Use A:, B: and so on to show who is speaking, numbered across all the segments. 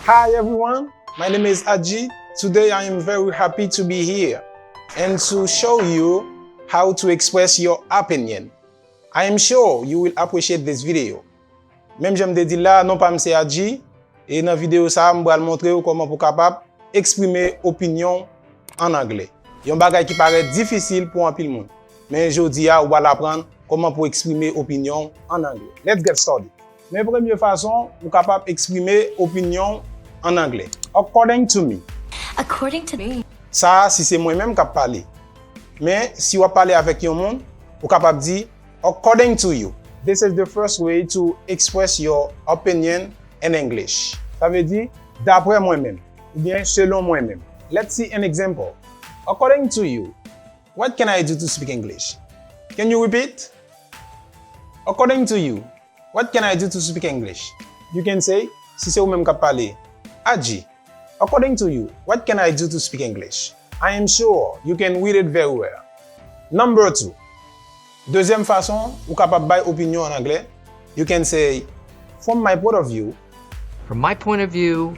A: Hi everyone, my name is Aji. Today I am very happy to be here and to show you how to express your opinion. I am sure you will appreciate this video. Même j'aime te dire là, non pas m'se Aji, et dans vidéo ça, m'bral montrer comment pour capable exprimer opinion en anglais. Yon bagay qui paraît difficile pour un pile monde. Mais aujourd'hui, on va l'apprendre comment pour exprimer opinion en anglais. Let's get started. Mais première façon, on est capable d'exprimer opinion en anglais. According to me.
B: According to me.
A: Ça, si c'est moi-même qui parle. Mais si on parle avec un monde, on est capable de dire according to you. This is the first way to express your opinion in English. Ça veut dire d'après moi-même ou bien selon moi-même. Let's see an example. According to you, what can I do to speak English? Can you repeat? According to you, what can I do to speak English? You can say, si c'est vous-même qui parlez, Aji, according to you, what can I do to speak English? I am sure you can read it very well. Number 2. Deuxième façon, ou capable by opinion en anglais, you can say, from my point of view.
C: From my point of view.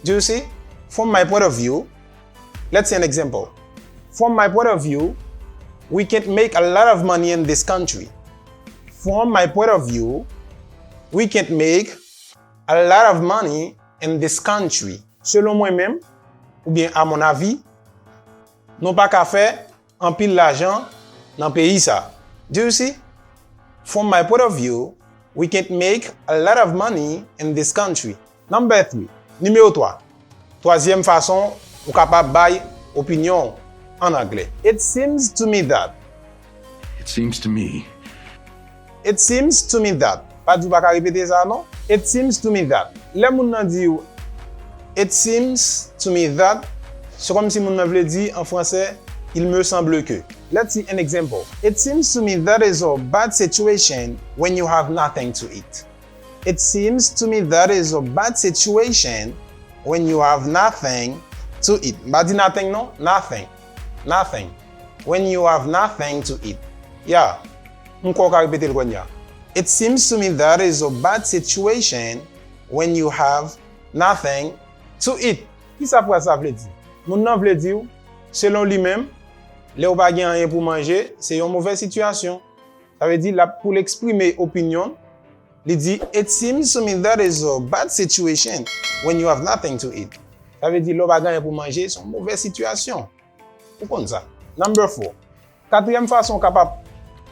A: Do you see? From my point of view. Let's see an example. From my point of view, we can make a lot of money in this country. From my point of view, we can make a lot of money in this country. Selon moi-même, ou bien à mon avis, non pas qu'à faire un pile l'argent dans le pays ça. Do you see? From my point of view, we can make a lot of money in this country. Number 3. Numéro 3. Troisième façon, ou capable by opinion en anglais. It seems to me that.
D: It seems to me.
A: It seems to me that. Pas du pas répéter ça non? It seems to me that. Le moun nan di ou it seems to me that. C'est comme si moun nan vle di en français il me semble que. Let's see an example. It seems to me that is a bad situation when you have nothing to eat. It seems to me that is a bad situation when you have nothing to eat. Ba di nothing non? Nothing. Nothing. When you have nothing to eat. Yeah. M'ko ka répéter le konya. It seems to me that is a bad situation when you have nothing to eat. Qui ça pour ça vle di? Moun nan vle di ou, selon lui-même, le ou pa gen rien pour manger, c'est une mauvaise situation. Ça veut dire, pour l'exprimer opinion, il dit, it seems to me that is a bad situation when you have nothing to eat. Ça veut dire, le ou pa gen rien pour manger, c'est une mauvaise situation. Pourquoi ça? Number 4. Quatrième façon capable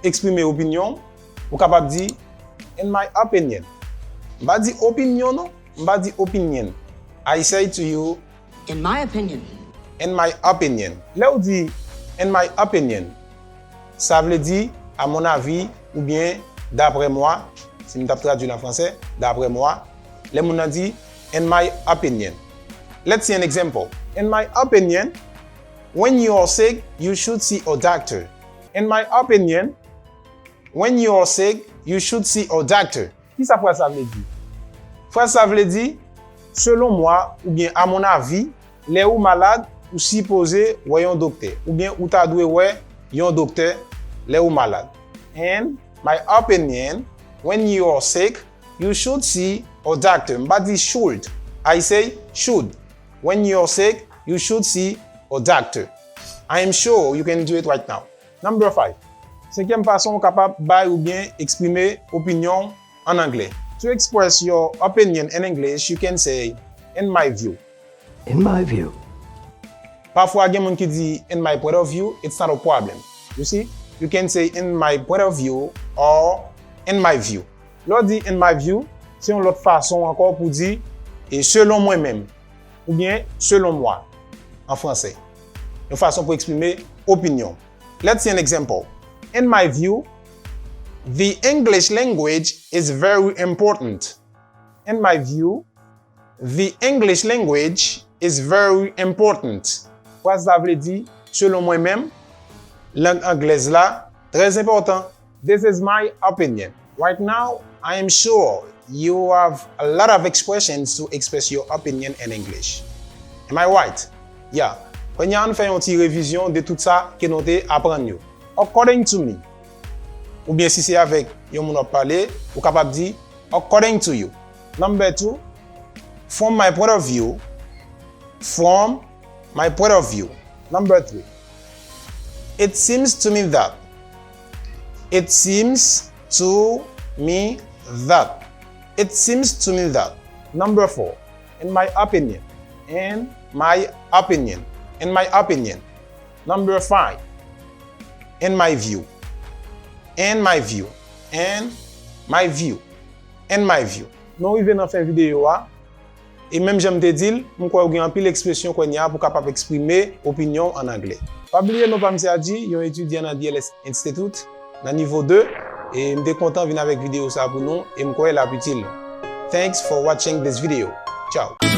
A: d'exprimer opinion, ou capable de dire, in my opinion. M'a dit opinion non? M'a dit opinion. I say to you,
B: In my opinion.
A: in my opinion. Là où dit in my opinion, ça veut dire à mon avis ou bien d'après moi, si je traduis en français, d'après moi, les gens ont dit in my opinion. Let's see an example. In my opinion, when you are sick, you should see a doctor. In my opinion, when you are sick, you should see a doctor. Qui ça veut dire? Phrase ça veut dire, selon moi, ou bien à mon avis, les ou malades, ou supposé ouais un docteur. Ou bien ou ta doué ouais un docteur, les ou malades. And my opinion, when you are sick, you should see a doctor. But it should. I say should. When you are sick, you should see a doctor. I am sure you can do it right now. Number 5. Cinquième façon capable by ou bien exprimer opinion en anglais. To express your opinion in English, you can say, in my view.
D: In my view.
A: Parfois, il y a des gens qui disent, in my point of view, it's not a problem. You see? You can say, in my point of view, or in my view. L'autre dit, in my view, c'est une autre façon encore pour dire, et selon moi-même, ou bien selon moi, en français. Une façon pour exprimer opinion. Let's see an example. In my view, the English language is very important. In my view, the English language is very important. Quoi ça veut dire? Selon moi-même, langue anglaise là, très important. This is my opinion. Right now, I am sure you have a lot of expressions to express your opinion in English. Am I right? Yeah. Quand on fait une petite révision de tout ça que nous apprenons. According to me. Ou bien si c'est avec yon moun a parlé, ou capable de dire according to you. Number 2, From my point of view. From my point of view. Number 3. It seems to me that. It seems to me that. It seems to me that. Number 4. In my opinion. In my opinion. In my opinion. Number 5. In my view. In my view. In my view. In my view. Non rive nan fin vidéo a. Et même j'aime te dire, je crois qu'il y a un pile d'expression qu'on y a pour capable exprimer opinion en anglais. Pas oublier non pas m'se a dit, yon étudiant dans DLS Institute, dans niveau 2, et m'te content venir avec vidéo ça pour nous, et m'crois la utile. Thanks for watching this video. Ciao.